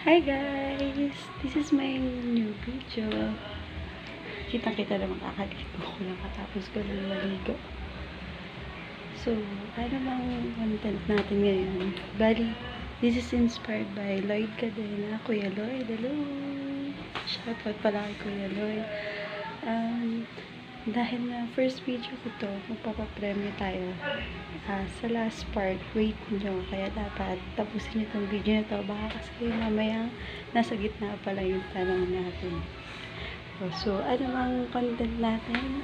Hi guys! This is my new video. Kitang-kita naman kakaligo ko lang katapos ko lang maligo. So, ano bang content natin ngayon? Bali, this is inspired by Lloyd Cadena. Kuya Lloyd, hello! Shoutout pala kay Kuya Lloyd. Dahil na first video ko to, magpapapremyo tayo. Sa last part, wait nyo. Kaya dapat tapusin nyo itong video na to. Baka kasi mamaya nasa gitna pala yung tanong natin. So, ano bang content natin?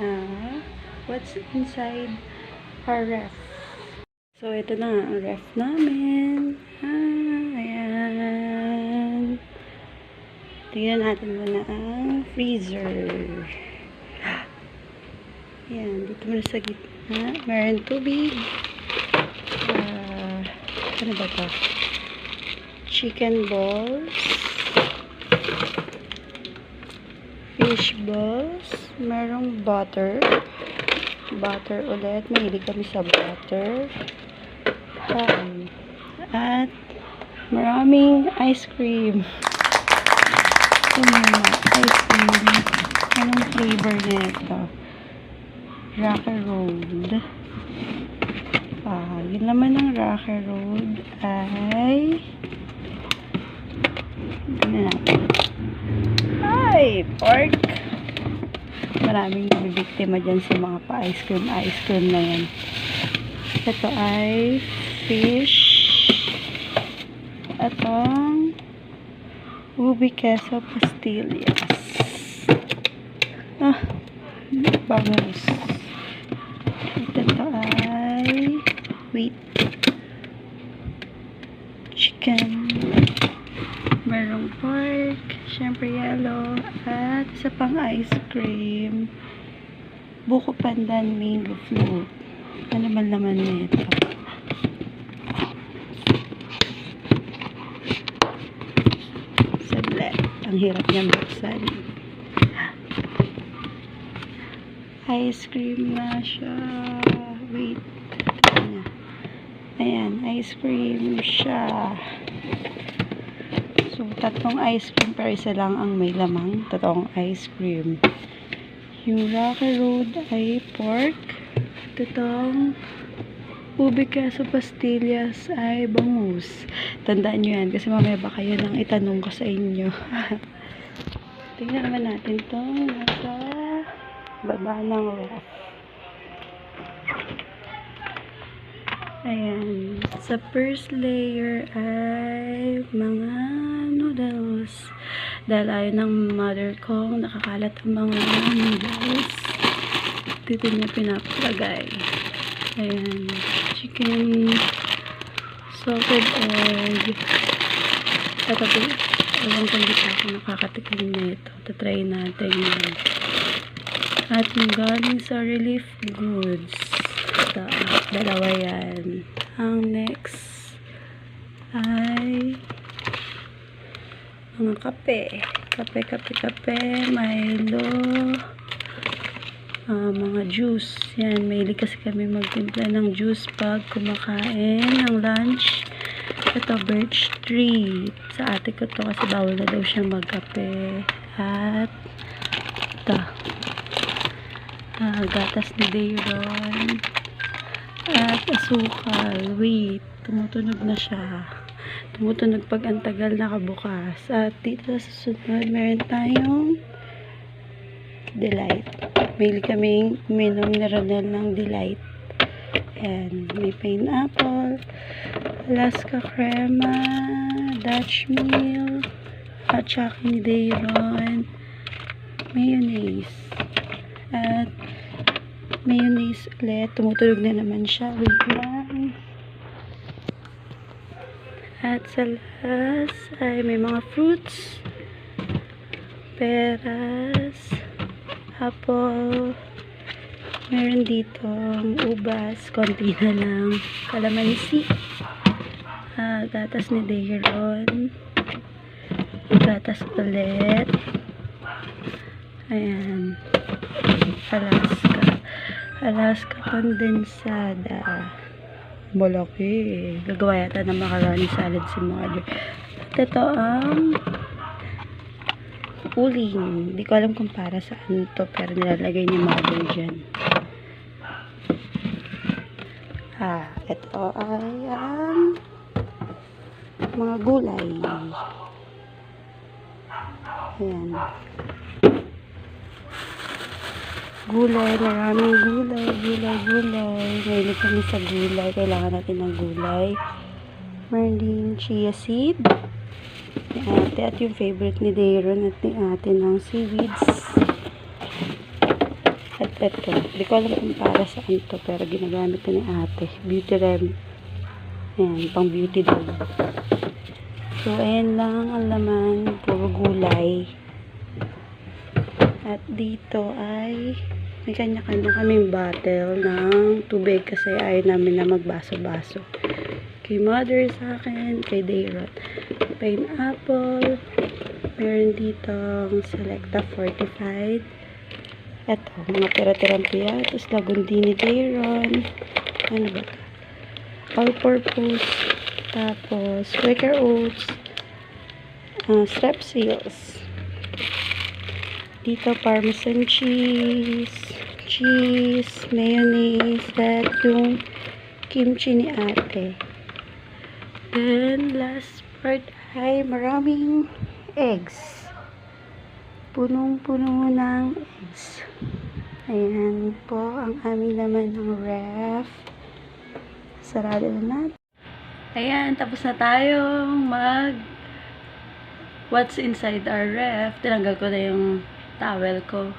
What's inside our ref? So, ito na ang ref namin. Ayan. Tingnan natin muna ang freezer. Ayan, dito muna sa gitna. Meron tubig. Ano ba ito? Chicken balls. Fish balls. Merong butter. Butter ulit. Mahilig kami sa butter. At maraming ice cream. Ice cream. Anong flavor nito? Rocker Road. Yun naman ng Rocker Road ay pork. Maraming nabibiktima dyan sa mga pa-ice cream na yan. Ito ay fish. Itong ubi queso pastillas. Bangus. Ito ay wheat chicken, merong pork, syempre yellow, at isa pang ice cream, buko pandan mango float. Ano man naman nito? Saglit, ang hirap niyang buksan. Ice cream na siya. Wait. Ayan, ice cream siya. So, tatlong ice cream pero isa lang ang may lamang. Totoong ice cream. Yung Rocky Road ay pork. Totoong ubi queso pastillas ay bangus. Tandaan nyo yan kasi mamaya baka yun ang itanong ko sa inyo. Tingnan naman natin to. Nasa baba ng ref. Ayan. Sa first layer ay mga noodles. Dahil ayaw ng mother ko, nakakalat ang mga noodles. Dito niya pinapalagay. Ayan. Chicken, salted egg. Ito po. Alam kong dito ako nakakatikin na ito. Tatry natin yun. At yung galing sa relief goods. Ito, dalawa yan. Ang next ay mga kape. Kape, Milo, mga juice. Yan, mahilig kasi kami magtimpla ng juice pag kumakain ng lunch. Ito, birch tree. Sa ate ko to kasi bawal na daw siya magkape. At ito. Gatas ni Dayron at asukal. Wait, tumutunog na siya. Tumutunog pag ang tagal nakabukas. At dito sa susunod meron tayong Delight. May kaming uminom ni Ronel ng Delight. And may pineapple, Alaska crema, Dutch meal, at saka ni Dayron mayonnaise. At mayonnaise ulit. Tumutunog na naman siya. Wait lang. At sa last ay may mga fruits. Peras. Apple. Meron dito ubas. Konti na lang. Kalamansi. Gatas ni Dayron. Gatas ulit. Ayan. Alaska condensada. Malaki. Gagawa yata ng macaroni salad si mother. ito ang uling. Hindi ko alam kung para saan to, pero nilalagay ni mother dyan. Ito ay ang mga gulay. Ayan. Gulay, maraming gulay. Mahilig kami sa gulay. Kailangan natin ng gulay. Meron din chia seed. Ni ate at yung favorite ni Dayron at ni ate ng seaweeds. At ito, di ko alam kung para saan to, pero ginagamit ko ni ate. Beauty rem. Ayan, pang beauty daw. So, ayan lang ang laman. Puro gulay. At dito ay may kanya-kanya kaming bottle ng tubig kasi ayaw namin na magbaso-baso. Kay mother sa akin, kay Dayron. Pineapple. Meron dito ang Selecta Fortified. Ito, mga tira-tirang piyatos. Lagundi ni Dayron. Ano ba ito? All-purpose. Tapos, Quaker Oats. Strepsils. Dito, Parmesan cheese, mayonnaise, at yung kimchi ni ate. Then, last part ay maraming eggs. Punong-puno ng eggs. Ayan po ang aming laman ng ref. Sarado na natin. Ayan, tapos na tayong what's inside our ref. Tinanggal ko na yung towel ko.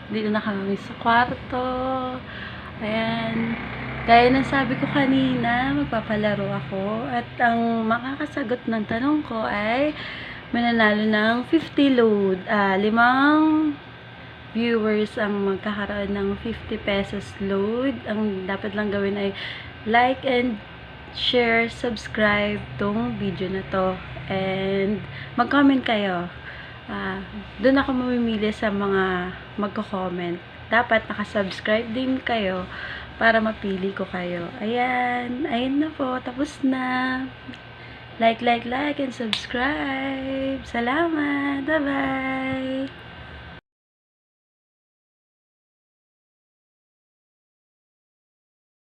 Dito na kami sa kwarto. Ayan. Gaya ng sabi ko kanina, magpapalaro ako. At ang makakasagot ng tanong ko ay mananalo ng 50 load. 5 viewers ang magkakaroon ng 50 pesos load. Ang dapat lang gawin ay like and share, subscribe tong video na to. And mag-comment kayo. Doon ako mamimili sa mga magko-comment. Dapat nakasubscribe din kayo para mapili ko kayo. Ayan. Ayun na po. Tapos na. Like, and subscribe. Salamat. Bye-bye.